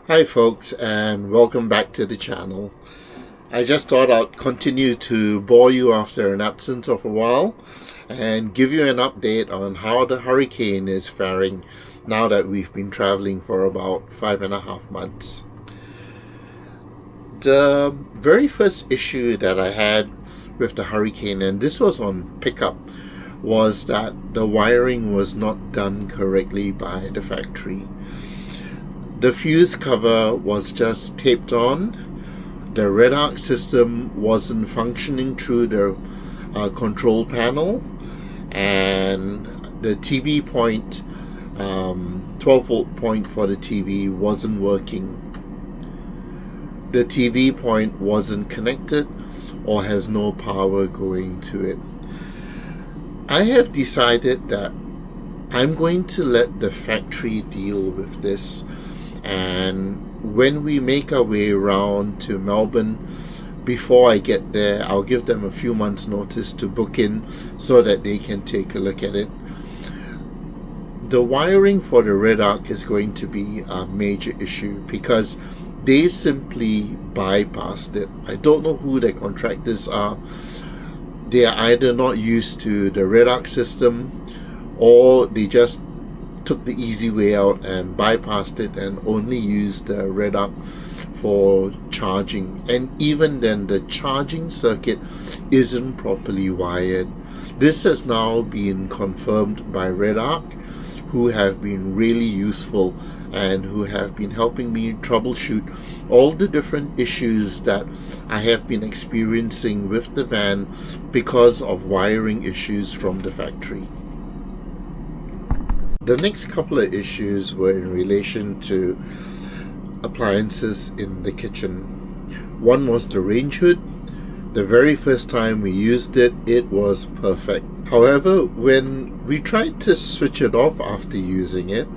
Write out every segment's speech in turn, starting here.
Hi folks, and welcome back to the channel. I just thought I'd continue to bore you after an absence of a while and give you an update on how the hurricane is faring now that we've been traveling for about 5.5 months. The very first issue that I had with the hurricane, and this was on pickup, was that the wiring was not done correctly by the factory. The fuse cover was just taped on. The red arc system wasn't functioning through the control panel, and the TV point, 12 volt point for the TV wasn't working. The TV point wasn't connected or has no power going to it. I have decided that I'm going to let the factory deal with this. And when we make our way around to Melbourne, before I get there, I'll give them a few months notice to book in so that they can take a look at it. The wiring for the red arc is going to be a major issue because they simply bypassed it. I don't know who their contractors are. They are either not used to the red arc system, or they just took the easy way out and bypassed it and only used the red arc for charging. And even then, the charging circuit isn't properly wired. This has now been confirmed by Red Arc, who have been really useful and who have been helping me troubleshoot all the different issues that I have been experiencing with the van because of wiring issues from the factory. The next couple of issues were in relation to appliances in the kitchen. One was the range hood. The very first time we used it, it was perfect. However, when we tried to switch it off after using it,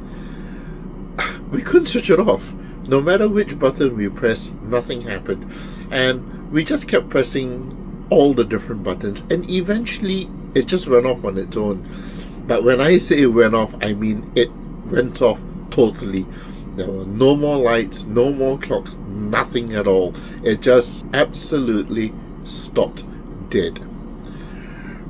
we couldn't switch it off. No matter which button we pressed, nothing happened. And we just kept pressing all the different buttons, and eventually it just went off on its own. But when I say it went off, I mean it went off totally. There were no more lights, no more clocks, nothing at all. It just absolutely stopped dead.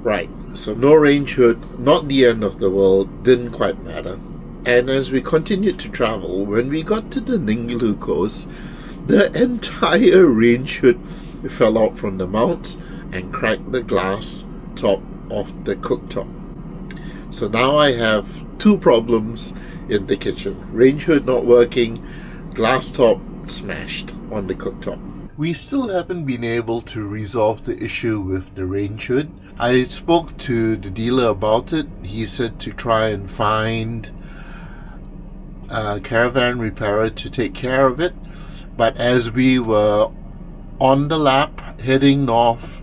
Right, so no range hood, not the end of the world, didn't quite matter. And as we continued to travel, when we got to the Ningaloo coast, the entire range hood fell out from the mount and cracked the glass top of the cooktop. So now I have two problems in the kitchen. Range hood not working, glass top smashed on the cooktop. We still haven't been able to resolve the issue with the range hood. I spoke to the dealer about it. He said to try and find a caravan repairer to take care of it. But as we were on the lap heading north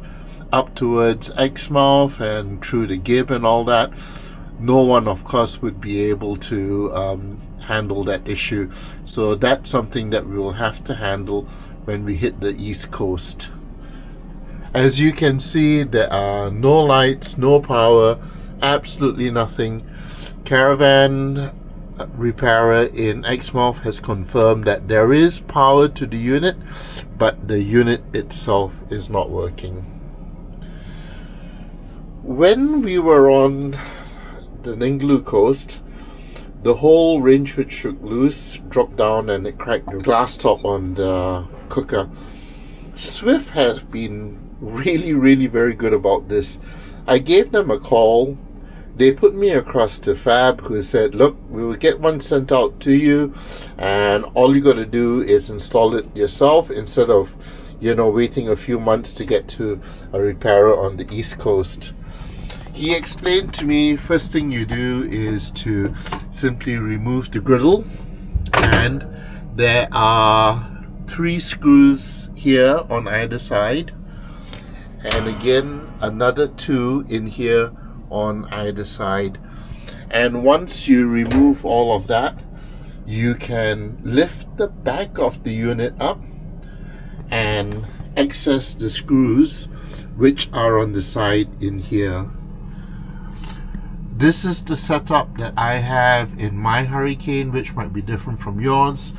up towards Exmouth and through the Gib and all that, no one, of course, would be able to handle that issue. So that's something that we will have to handle when we hit the East Coast. As you can see, there are no lights, no power, absolutely nothing. Caravan repairer in Exmouth has confirmed that there is power to the unit, but the unit itself is not working. When we were on the Ningaloo coast, the whole range hood shook loose, dropped down, and it cracked the glass top on the cooker. Swift has been really very good about this. I gave them a call. They put me across to Fab, who said, look, we will get one sent out to you, and all you got to do is install it yourself instead of waiting a few months to get to a repairer on the East Coast. He explained to me, first thing you do is to simply remove the griddle, and there are 3 screws here on either side, and again another 2 in here on either side. And once you remove all of that, you can lift the back of the unit up and access the screws which are on the side in here. This is the setup that I have in my Hurricane, which might be different from yours.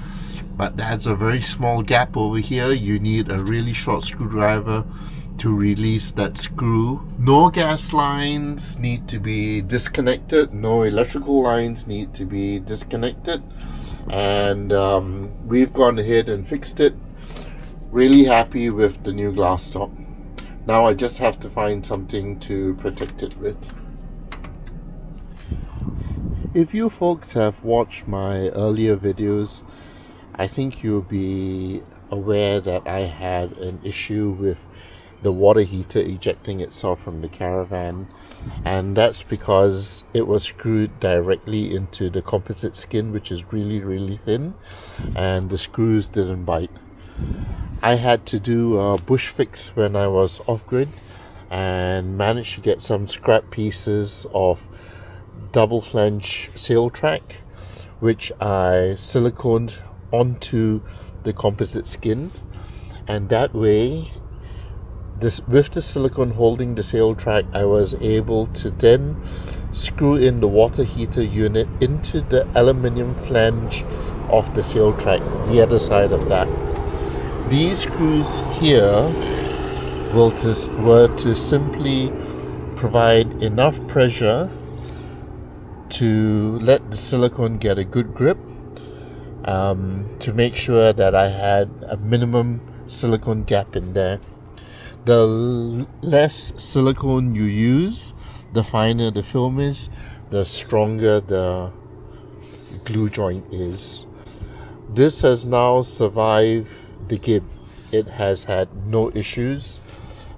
but there's a very small gap over here. You need a really short screwdriver to release that screw. No gas lines need to be disconnected, no electrical lines need to be disconnected, and we've gone ahead and fixed it. Really happy with the new glass top. Now I just have to find something to protect it with. If you folks have watched my earlier videos, I think you'll be aware that I had an issue with the water heater ejecting itself from the caravan, and that's because it was screwed directly into the composite skin, which is really thin, and the screws didn't bite. I had to do a bush fix when I was off-grid and managed to get some scrap pieces of double flange sail track, which I siliconed onto the composite skin, and that way, with the silicone holding the sail track, I was able to then screw in the water heater unit into the aluminium flange of the sail track, the other side of that. These screws here were to simply provide enough pressure to let the silicone get a good grip, to make sure that I had a minimum silicone gap in there. The less silicone you use, the finer the film is, the stronger the glue joint is. This has now survived the gib. It has had no issues,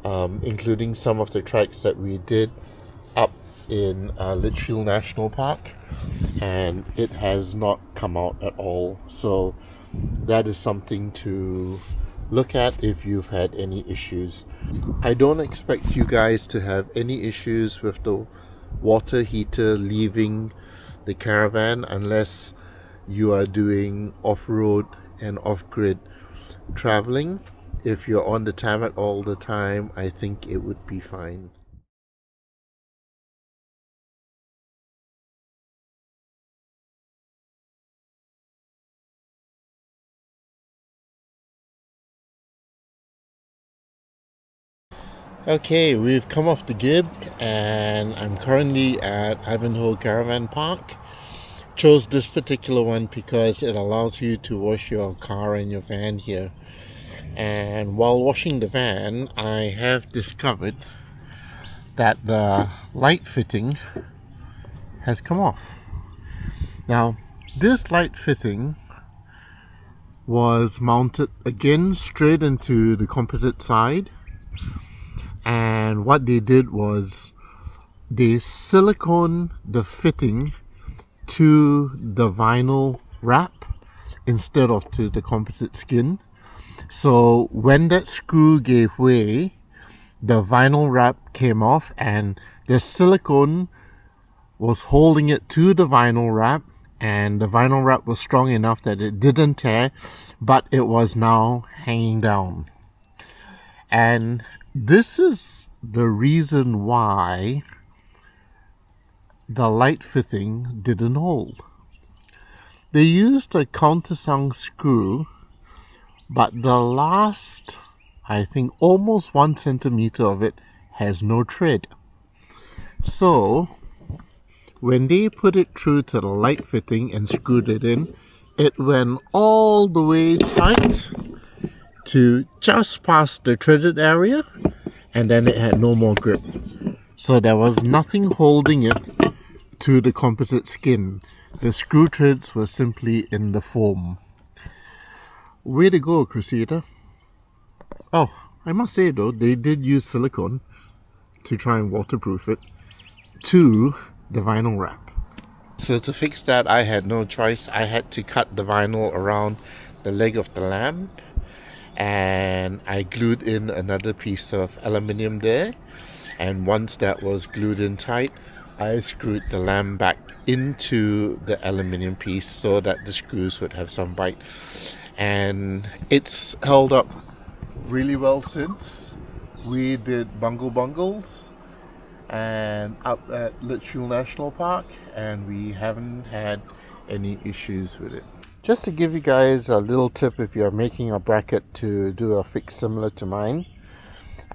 including some of the tracks that we did up in Litchfield National Park, and it has not come out at all. So that is something to look at if you've had any issues. I don't expect you guys to have any issues with the water heater leaving the caravan unless you are doing off-road and off-grid traveling. If you're on the tarmac all the time, I think it would be fine. Okay, we've come off the gib and I'm currently at Ivanhoe Caravan Park. Chose this particular one because it allows you to wash your car and your van here. And while washing the van, I have discovered that the light fitting has come off. Now, this light fitting was mounted again straight into the composite side, and what they did was they silicone the fitting to the vinyl wrap instead of to the composite skin. So when that screw gave way, the vinyl wrap came off and the silicone was holding it to the vinyl wrap, and the vinyl wrap was strong enough that it didn't tear, but it was now hanging down. And this is the reason why the light fitting didn't hold. They used a countersunk screw, but the last, I think, almost 1 centimeter of it has no tread. So when they put it through to the light fitting and screwed it in, it went all the way tight to just past the threaded area, and then it had no more grip. So there was nothing holding it to the composite skin. The screw threads were simply in the foam. Way to go, Crusader. Oh, I must say though, they did use silicone to try and waterproof it to the vinyl wrap. So to fix that, I had no choice. I had to cut the vinyl around the leg of the lamp, and I glued in another piece of aluminium there, and once that was glued in tight, I screwed the lamp back into the aluminium piece so that the screws would have some bite, and it's held up really well since. We did bungles and up at Litchfield National Park, and we haven't had any issues with it. Just to give you guys a little tip if you're making a bracket to do a fix similar to mine,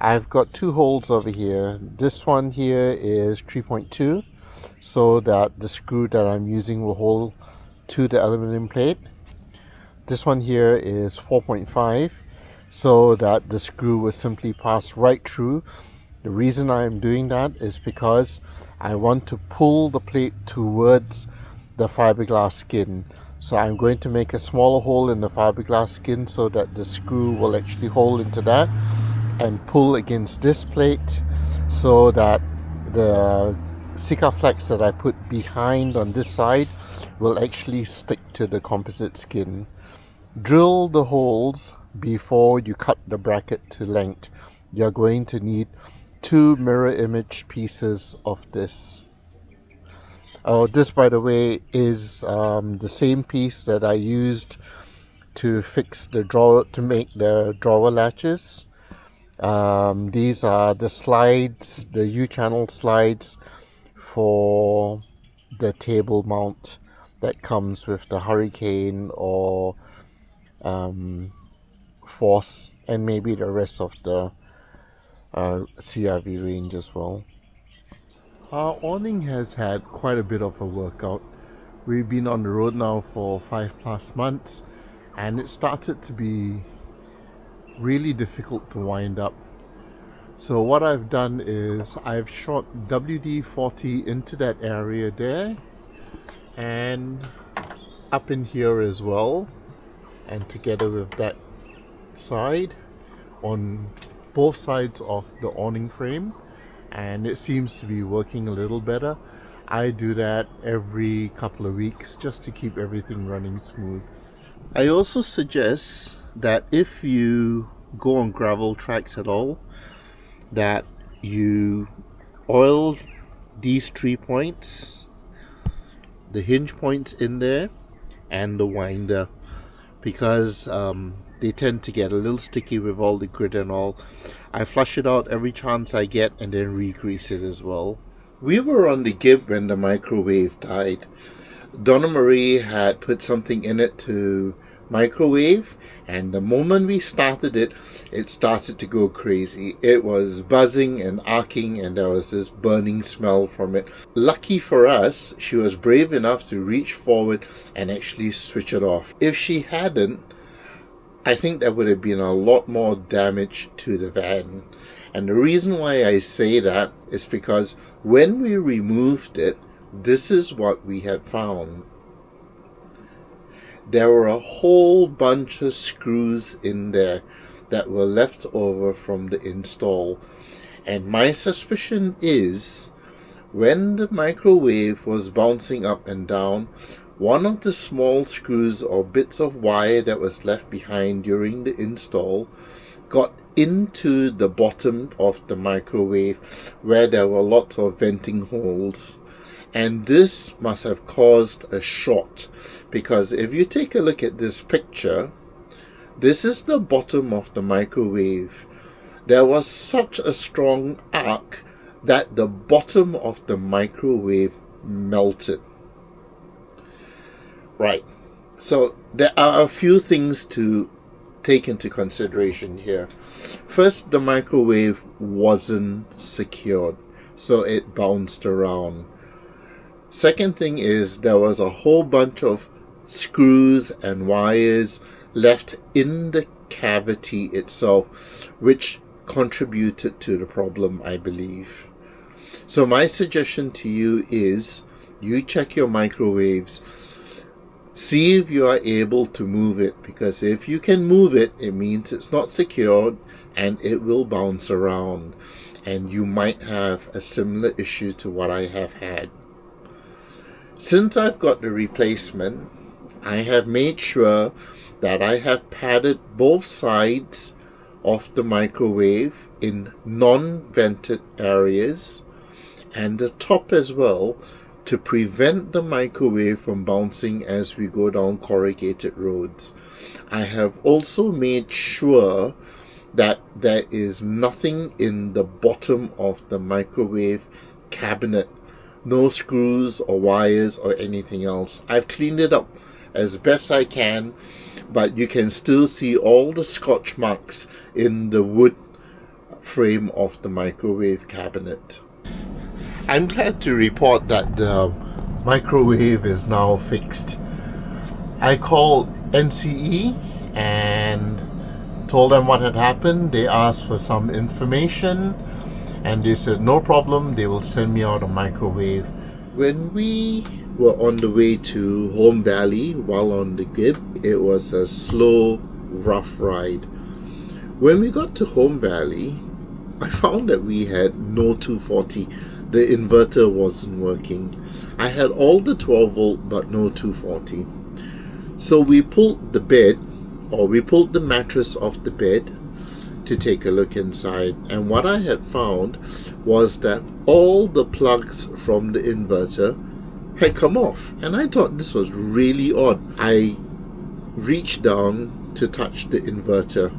I've got two holes over here. This one here is 3.2, so that the screw that I'm using will hold to the aluminum plate. This one here is 4.5, so that the screw will simply pass right through. The reason I'm doing that is because I want to pull the plate towards the fiberglass skin. So I'm going to make a smaller hole in the fiberglass skin so that the screw will actually hold into that and pull against this plate, so that the Sikaflex that I put behind on this side will actually stick to the composite skin. Drill the holes before you cut the bracket to length. You're going to need 2 mirror image pieces of this. This, by the way, is the same piece that I used to fix the drawer, to make the drawer latches. These are the slides, the U-channel slides for the table mount that comes with the Hurricane or Force, and maybe the rest of the CRV range as well. Our awning has had quite a bit of a workout. We've been on the road now for 5+ months, and it started to be really difficult to wind up. So what I've done is I've shot WD-40 into that area there and up in here as well, and together with that side on both sides of the awning frame, and it seems to be working a little better. I do that every couple of weeks just to keep everything running smooth. I also suggest that if you go on gravel tracks at all, that you oil these 3 points, the hinge points in there, and the winder, because they tend to get a little sticky with all the grit and all. I flush it out every chance I get and then re-grease it as well. We were on the Gib when the microwave died. Donna Marie had put something in it to microwave, and the moment we started it, it started to go crazy. It was buzzing and arcing, and there was this burning smell from it. Lucky for us, she was brave enough to reach forward and actually switch it off. If she hadn't, I think there would have been a lot more damage to the van. And the reason why I say that is because when we removed it, this is what we had found. There were a whole bunch of screws in there that were left over from the install. And my suspicion is, when the microwave was bouncing up and down, one of the small screws or bits of wire that was left behind during the install got into the bottom of the microwave where there were lots of venting holes. And this must have caused a short, because if you take a look at this picture, this is the bottom of the microwave. There was such a strong arc that the bottom of the microwave melted. Right, so there are a few things to take into consideration here. First, the microwave wasn't secured, so it bounced around. Second thing is, there was a whole bunch of screws and wires left in the cavity itself, which contributed to the problem, I believe. So my suggestion to you is, you check your microwaves, see if you are able to move it, because if you can move it, it means it's not secured and it will bounce around, and you might have a similar issue to what I have had. Since I've got the replacement, I have made sure that I have padded both sides of the microwave in non-vented areas and the top as well, to prevent the microwave from bouncing as we go down corrugated roads. I have also made sure that there is nothing in the bottom of the microwave cabinet no screws or wires or anything else. I've cleaned it up as best I can, but you can still see all the scotch marks in the wood frame of the microwave cabinet. I'm glad to report that the microwave is now fixed. I called NCE and told them what had happened. They asked for some information and they said no problem, they will send me out a microwave. When we were on the way to Home Valley while on the Gib, it was a slow, rough ride. When we got to Home Valley, I found that we had no 240. The inverter wasn't working. I had all the 12 volt but no 240. So we pulled the bed, or we pulled the mattress off the bed to take a look inside, and what I had found was that all the plugs from the inverter had come off, and I thought this was really odd. I reached down to touch the inverter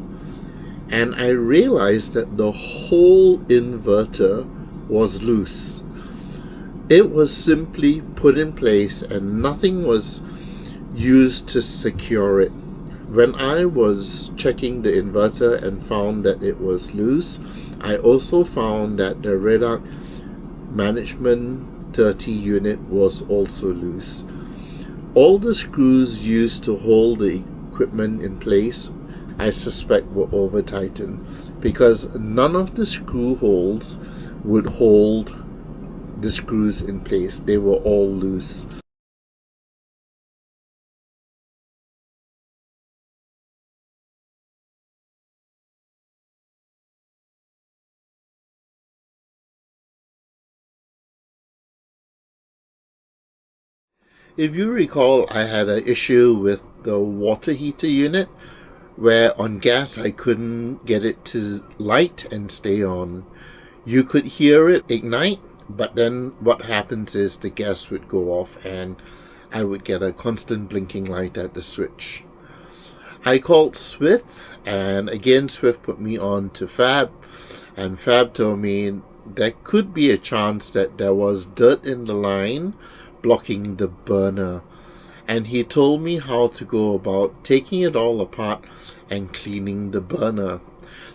and I realized that the whole inverter was loose. It was simply put in place and nothing was used to secure it. When I was checking the inverter and found that it was loose, I also found that the Retraction Management 30 unit was also loose. All the screws used to hold the equipment in place, I suspect, were over tightened because none of the screw holes would hold the screws in place. They were all loose. If you recall, I had an issue with the water heater unit where on gas I couldn't get it to light and stay on. You could hear it ignite, but then what happens is the gas would go off and I would get a constant blinking light at the switch. I called Swift, and again Swift put me on to Fab, and Fab told me there could be a chance that there was dirt in the line blocking the burner, and he told me how to go about taking it all apart and cleaning the burner.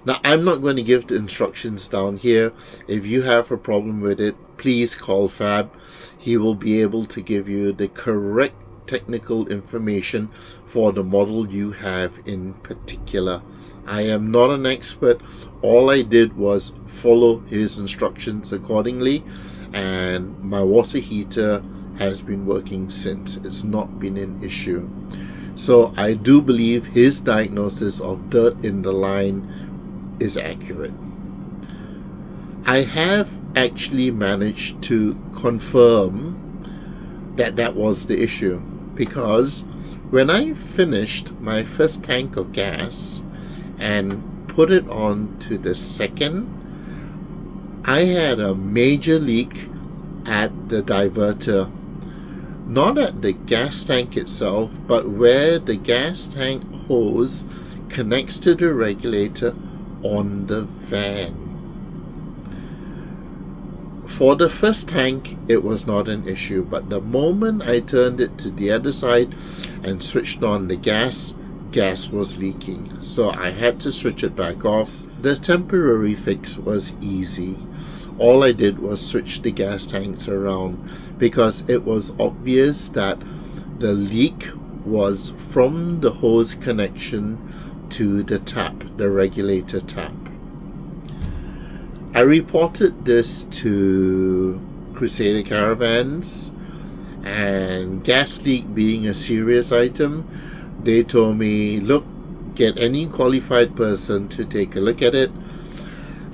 Now, I'm not going to give the instructions down here. If you have a problem with it, please call Fab. He will be able to give you the correct technical information for the model you have in particular. I am not an expert. All I did was follow his instructions accordingly, and my water heater has been working since. It's not been an issue. So I do believe his diagnosis of dirt in the line is accurate. I have actually managed to confirm that that was the issue, because when I finished my first tank of gas and put it on to the second, I had a major leak at the diverter. Not at the gas tank itself, but where the gas tank hose connects to the regulator on the van. For the first tank, it was not an issue, but the moment I turned it to the other side and switched on the gas was leaking. So I had to switch it back off. The temporary fix was easy. All I did was switch the gas tanks around because it was obvious that the leak was from the hose connection to the tap, the regulator tap. I reported this to Crusader Caravans, and gas leak being a serious item, they told me, look, get any qualified person to take a look at it.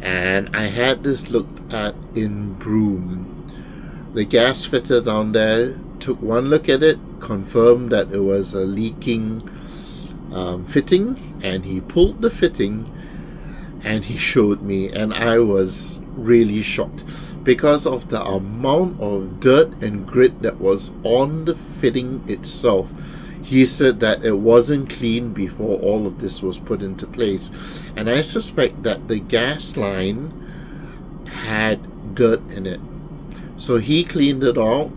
And I had this looked at in Broome. The gas fitter down there took one look at it, confirmed that it was a leaking fitting, and he pulled the fitting and he showed me, and I was really shocked because of the amount of dirt and grit that was on the fitting itself. He said that it wasn't clean before all of this was put into place, and I suspect that the gas line had dirt in it. So he cleaned it all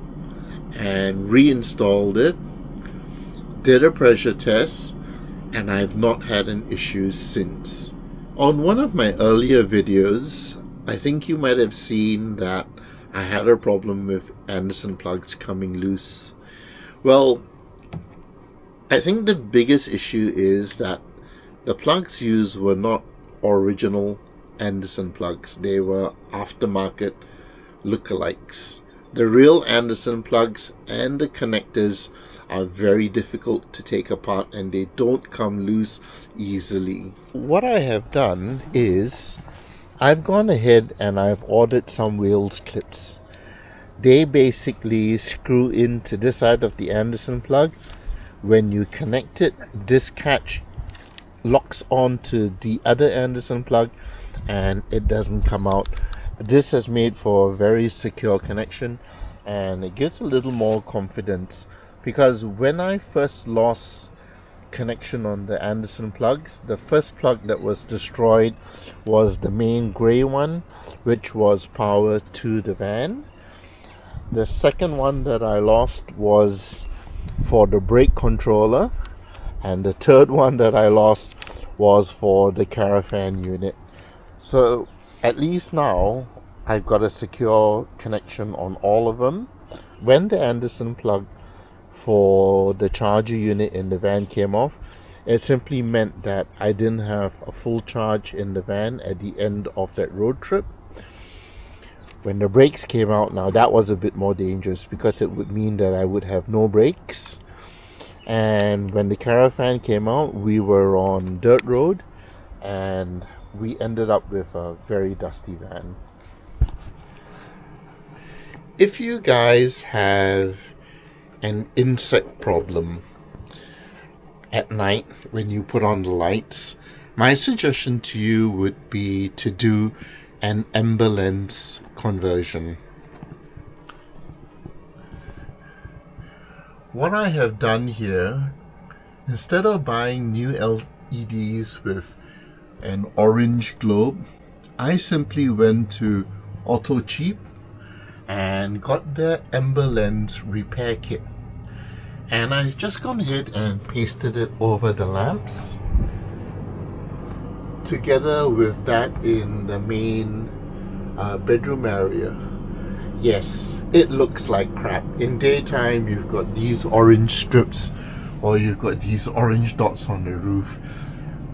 and reinstalled it, did a pressure test, and I've not had an issue since. On one of my earlier videos, I think you might have seen that I had a problem with Anderson plugs coming loose. Well, I think the biggest issue is that the plugs used were not original Anderson plugs. They were aftermarket lookalikes. The real Anderson plugs and the connectors are very difficult to take apart, and they don't come loose easily. What I have done is I've gone ahead and I've ordered some Wales clips. They basically screw into this side of the Anderson plug. When you connect it, this catch locks onto the other Anderson plug and it doesn't come out. This has made for a very secure connection, and it gives a little more confidence, because when I first lost connection on the Anderson plugs, the first plug that was destroyed was the main gray one, which was power to the van. The second one that I lost was for the brake controller, and the third one that I lost was for the caravan unit. So at least now I've got a secure connection on all of them. When the Anderson plug for the charger unit in the van came off, it simply meant that I didn't have a full charge in the van at the end of that road trip. When the brakes came out, now that was a bit more dangerous, because it would mean that I would have no brakes. And when the caravan came out, we were on dirt road, and we ended up with a very dusty van. If you guys have an insect problem at night when you put on the lights, my suggestion to you would be to do an Ember lens conversion. What I have done here, instead of buying new LEDs with an orange globe, I simply went to Auto Cheap and got the Ember lens repair kit, and I've just gone ahead and pasted it over the lamps together with that in the main bedroom area. Yes, it looks like crap. In daytime you've got these orange strips, or you've got these orange dots on the roof,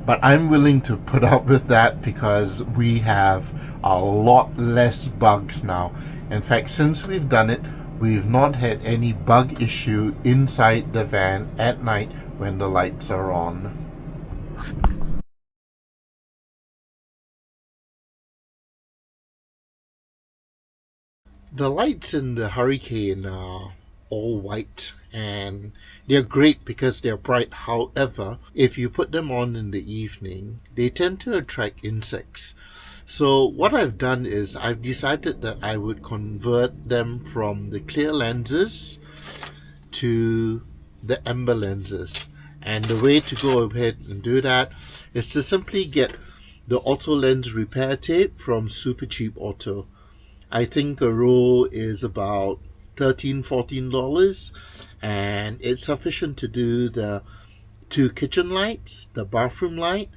but I'm willing to put up with that because we have a lot less bugs now. In fact, since we've done it, we've not had any bug issue inside the van at night when the lights are on. The lights in the Hurricane are all white, and they're great because they're bright. However, if you put them on in the evening, they tend to attract insects. So what I've done is I've decided that I would convert them from the clear lenses to the Ember lenses. And the way to go ahead and do that is to simply get the auto lens repair tape from Super Cheap Auto. I think a roll is about $13-14, and it's sufficient to do the 2 kitchen lights, the bathroom light,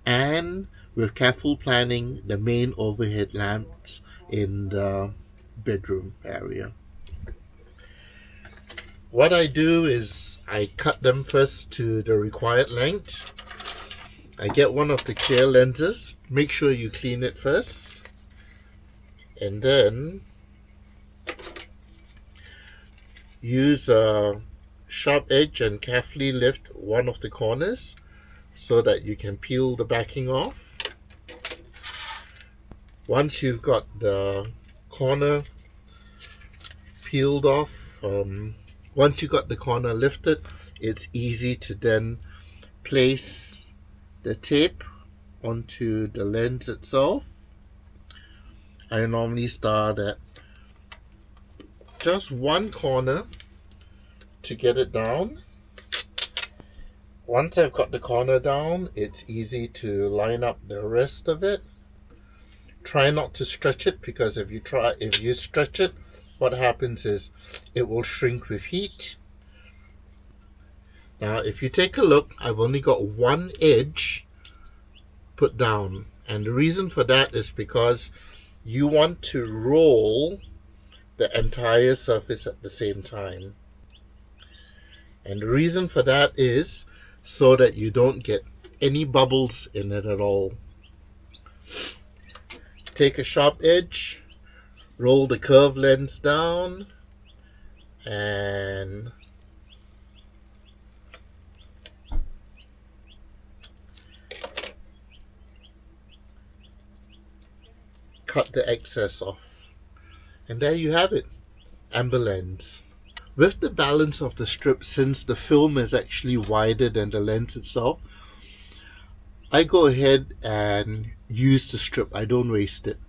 and with careful planning, the main overhead lamps in the bedroom area. What I do is I cut them first to the required length. I get one of the clear lenses. Make sure you clean it first, and then use a sharp edge and carefully lift one of the corners so that you can peel the backing off. Once you've got the corner peeled off, once you got the corner lifted, it's easy to then place the tape onto the lens itself. I normally start at just one corner to get it down. Once I've got the corner down, it's easy to line up the rest of it. Try not to stretch it, because if you stretch it, what happens is it will shrink with heat. Now if you take a look, I've only got one edge put down, and the reason for that is because you want to roll the entire surface at the same time. And the reason for that is so that you don't get any bubbles in it at all. Take a sharp edge, roll the curved lens down, and cut the excess off. And there you have it, amber lens. With the balance of the strip, since the film is actually wider than the lens itself, I go ahead and use the strip. I don't waste it.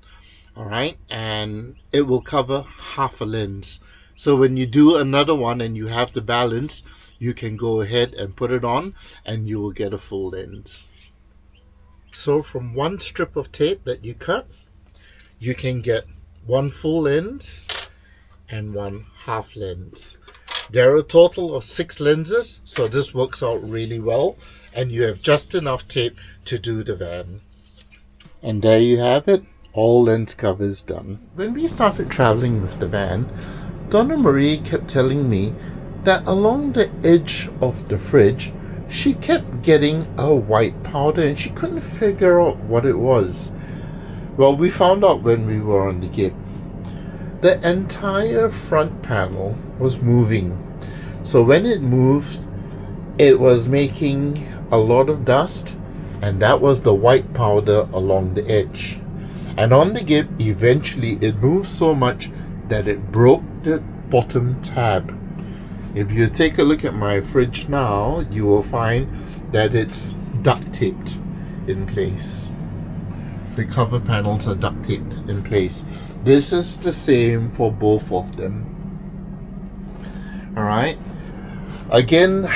Alright, and it will cover half a lens. So when you do another one and you have the balance, you can go ahead and put it on and you will get a full lens. So from one strip of tape that you cut, you can get one full lens and one half lens. There are a total of 6 lenses, so this works out really well, and you have just enough tape to do the van. And there you have it, all lens covers done. When we started traveling with the van, Donna Marie kept telling me that along the edge of the fridge, she kept getting a white powder and she couldn't figure out what it was. Well, we found out when we were on the gig. The entire front panel was moving. So when it moved, it was making a lot of dust, and that was the white powder along the edge. And on the gib, eventually it moved so much that it broke the bottom tab. If you take a look at my fridge now, you will find that it's duct taped in place. The cover panels are duct taped in place. This is the same for both of them. Alright. Again,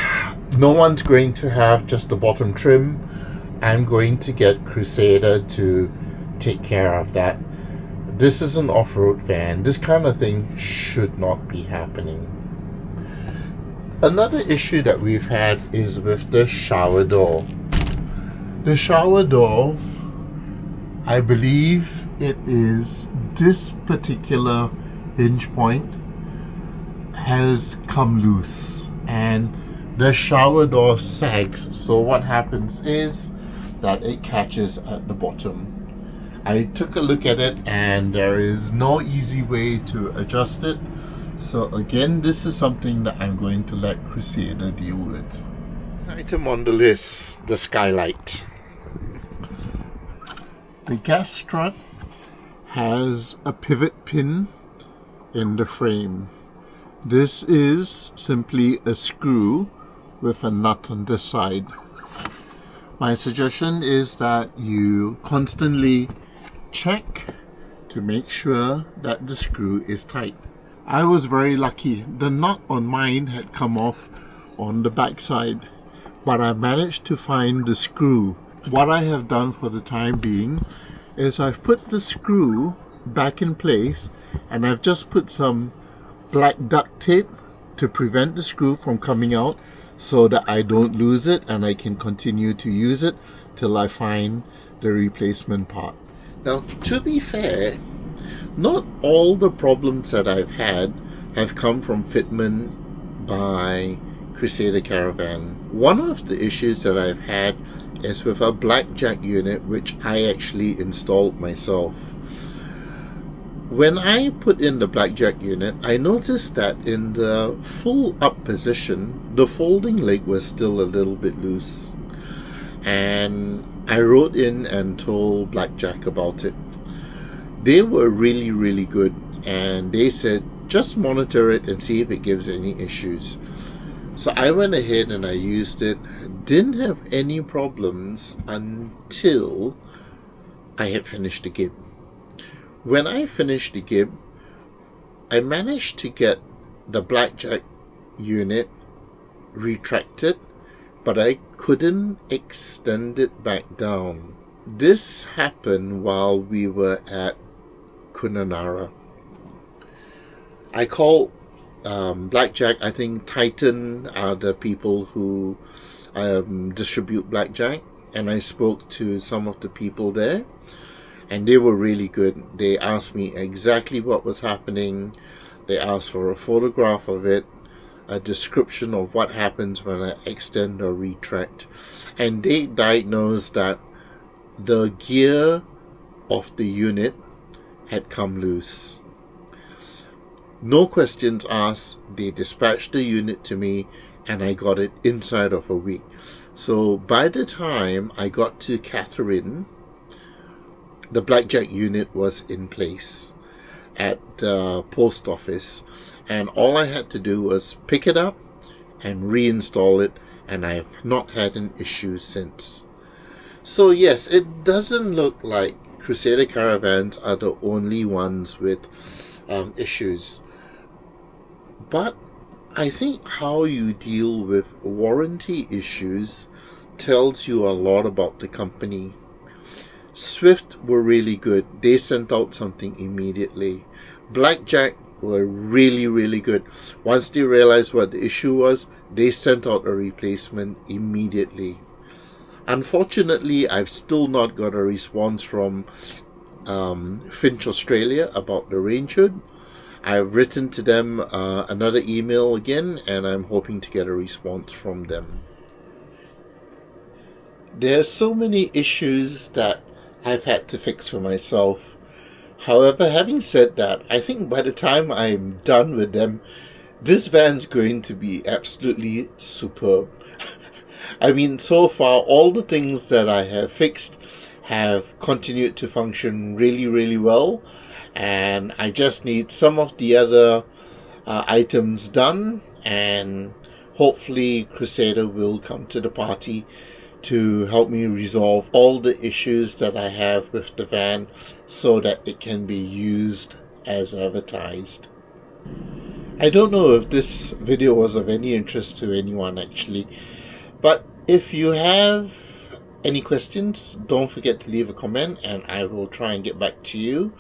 no one's going to have just the bottom trim. I'm going to get Crusader to take care of that. This is an off-road van. This kind of thing should not be happening. Another issue that we've had is with the shower door. The shower door, I believe it is this particular hinge point has come loose and the shower door sags. So what happens is that it catches at the bottom. I took a look at it and there is no easy way to adjust it. So again, this is something that I'm going to let Crusader deal with. Next item on the list, the skylight. The gas strut has a pivot pin in the frame. This is simply a screw with a nut on this side. My suggestion is that you constantly check to make sure that the screw is tight. I was very lucky. The nut on mine had come off on the back side, but I managed to find the screw. What I have done for the time being is I've put the screw back in place and I've just put some black duct tape to prevent the screw from coming out so that I don't lose it and I can continue to use it till I find the replacement part. Now, to be fair, not all the problems that I've had have come from fitment by Crusader Caravan. One of the issues that I've had is with a Blackjack unit, which I actually installed myself. When I put in the Blackjack unit, I noticed that in the full up position, the folding leg was still a little bit loose. And I wrote in and told Blackjack about it. They were really good, and they said just monitor it and see if it gives any issues. So I went ahead and I used it. Didn't have any problems until I had finished the gib. When I finished the gib, I managed to get the Blackjack unit retracted, but I couldn't extend it back down. This happened while we were at Kununurra. I called Blackjack. I think Titan are the people who distribute Blackjack, and I spoke to some of the people there, and they were really good. They asked me exactly what was happening. They asked for a photograph of it, a description of what happens when I extend or retract, and they diagnosed that the gear of the unit had come loose. No questions asked. They dispatched the unit to me, and I got it inside of a week. So by the time I got to Catherine, the Blackjack unit was in place at the post office, and all I had to do was pick it up and reinstall it, and I have not had an issue since. So yes, it doesn't look like Crusader caravans are the only ones with issues, but I think how you deal with warranty issues tells you a lot about the company. Swift were really good. They sent out something immediately. Blackjack were really good. Once they realized what the issue was, they sent out a replacement immediately. Unfortunately, I've still not got a response from Finch Australia about the range hood. I've written to them another email again, and I'm hoping to get a response from them. There are so many issues that I've had to fix for myself. However, having said that, I think by the time I'm done with them, this van's going to be absolutely superb. I mean, so far, all the things that I have fixed have continued to function really well, and I just need some of the other items done, and hopefully Crusader will come to the party to help me resolve all the issues that I have with the van so that it can be used as advertised. I don't know if this video was of any interest to anyone actually, but if you have any questions, don't forget to leave a comment and I will try and get back to you.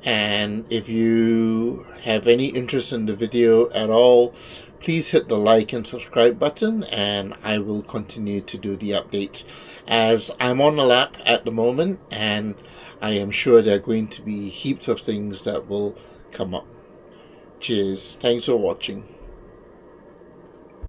And if you have any interest in the video at all, please hit the like and subscribe button, and I will continue to do the updates as I'm on a lap at the moment, and I am sure there are going to be heaps of things that will come up. Cheers. Thanks for watching.